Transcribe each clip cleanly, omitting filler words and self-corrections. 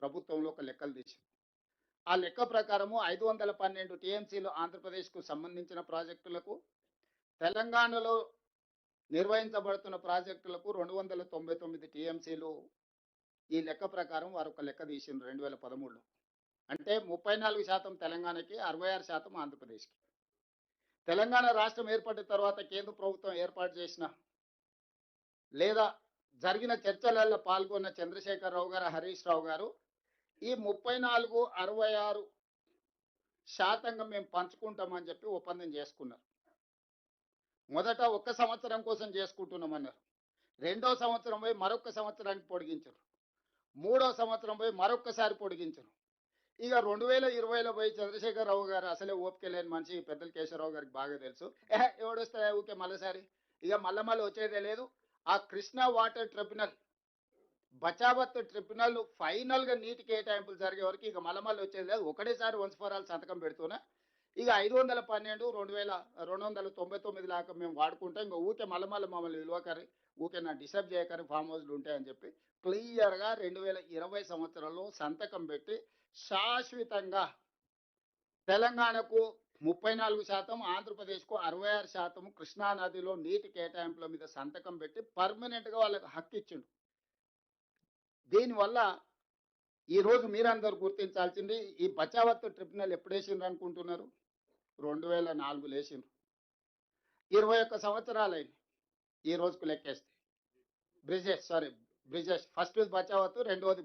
ప్రభుత్వంలో ఒక లెక్కలు తీసింది. ఆ లెక్క ప్రకారము 512 టీఎంసీలు ఆంధ్రప్రదేశ్కు సంబంధించిన ప్రాజెక్టులకు, తెలంగాణలో నిర్వహించబడుతున్న ప్రాజెక్టులకు 299 టీఎంసీలు. ఈ లెక్క ప్రకారం వారు ఒక లెక్క తీసిండ్రు 2013లో. అంటే 34% తెలంగాణకి, 66% ఆంధ్రప్రదేశ్కి. తెలంగాణ రాష్ట్రం ఏర్పడిన తర్వాత కేంద్ర ప్రభుత్వం ఏర్పాటు చేసిన లేదా జరిగిన చర్చలలో పాల్గొన్న చంద్రశేఖరరావు గారు, హరీష్ రావు గారు ఈ 34, 66% మేము పంచుకుంటామని చెప్పి ఒప్పందం చేసుకున్నారు. మొదట 1 సంవత్సరం కోసం చేసుకుంటున్నామన్నారు. 2వ సంవత్సరం పోయి మరొక సంవత్సరానికి పొడిగించారు. 3వ సంవత్సరం పోయి మరొకసారి పొడిగించారు. ఇక 2020లో పోయి చంద్రశేఖరరావు గారు అసలే ఓపిక లేని మనిషి, పెద్దల కేశవరావు గారికి బాగా తెలుసు. ఎవడొస్తా ఊకే మళ్ళీసారి ఇక మళ్ళీ వచ్చేదే లేదు. ఆ Krishna water tribunal, Bachawat tribunal ఫైనల్గా నీటి కేటాయింపులు జరిగే వరకు ఇక మళ్ళీ వచ్చేది లేదు. ఒకటేసారి వన్స్ ఫర్ ఆల్ సంతకం పెడుతున్నా ఇక 512, 2299 దాకా మేము వాడుకుంటాం. ఇంకా ఊకే మళ్ళీ మమ్మల్ని విలువకరి, ఊకే నా డిస్టర్బ్ చేయకరి, ఫామ్ హౌస్లు ఉంటాయని చెప్పి క్లియర్గా 2020 సంవత్సరంలో సంతకం పెట్టి శాశ్వతంగా తెలంగాణకు 34%, ఆంధ్రప్రదేశ్కు 66% కృష్ణానదిలో నీటి కేటాయింపుల మీద సంతకం పెట్టి పర్మనెంట్గా వాళ్ళకి హక్కు ఇచ్చిండు. దీనివల్ల ఈరోజు మీరందరూ గుర్తించాల్సింది, ఈ బచావత్ ట్రిబ్యునల్ ఎప్పుడు వేసిండ్రు అనుకుంటున్నారు? 2004 వేసిండ్రు. 21 సంవత్సరాలైంది ఈ రోజుకు లెక్కేస్తే. బ్రిజేష్ ఫస్ట్ బచావత్, రెండవది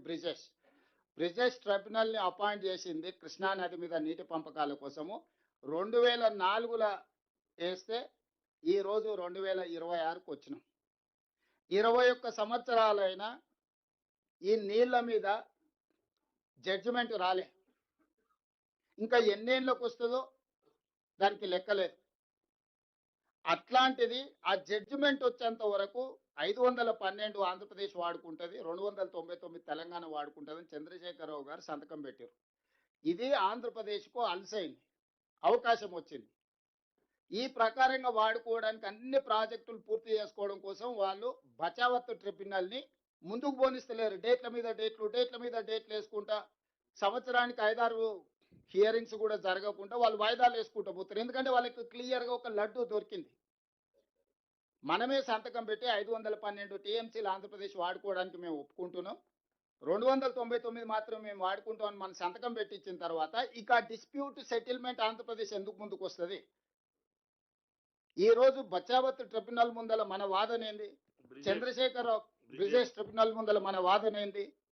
బ్రిజేష్ ట్రిబ్యునల్ని అపాయింట్ చేసింది కృష్ణానది మీద నీటి పంపకాల కోసము 2004లో వేస్తే ఈరోజు 2026కు వచ్చినాం. 21 సంవత్సరాలైనా ఈ నీళ్ల మీద జడ్జిమెంట్ రాలే. ఇంకా ఎన్నేళ్ళకు వస్తుందో దానికి లెక్కలేదు. అట్లాంటిది ఆ జడ్జిమెంట్ వచ్చేంత వరకు 512 ఆంధ్రప్రదేశ్ వాడుకుంటుంది, 299 తెలంగాణ వాడుకుంటుందని చంద్రశేఖరరావు గారు సంతకం పెట్టారు. ఇది ఆంధ్రప్రదేశ్కు అలసైంది, అవకాశం వచ్చింది. ఈ ప్రకారంగా వాడుకోవడానికి అన్ని ప్రాజెక్టులు పూర్తి చేసుకోవడం కోసం వాళ్ళు బచావత్ ట్రిబ్యునల్ని ముందుకు పోనిస్తలేరు. డేట్ల మీద డేట్లు వేసుకుంటా సంవత్సరానికి 5-6 హియరింగ్స్ కూడా జరగకుండా వాళ్ళు వాయిదాలు వేసుకుంటూ పోతారు. ఎందుకంటే వాళ్ళకి క్లియర్గా ఒక లడ్డు దొరికింది. మనమే సంతకం పెట్టి 512 టీఎంసీలు ఆంధ్రప్రదేశ్ వాడుకోవడానికి మేము ఒప్పుకుంటున్నాం, 299 మాత్రం మేము వాడుకుంటామని మనం సంతకం పెట్టించిన తర్వాత ఇక డిస్ప్యూట్ సెటిల్మెంట్ ఆంధ్రప్రదేశ్ ఎందుకు ముందుకు వస్తుంది? ఈరోజు బచావత్ ట్రిబ్యునల్ ముందల మన వాదన ఏంది? చంద్రశేఖరరావు బ్రిజేష్ ట్రిబ్యునల్ ముందల మన వాదన ఏంది?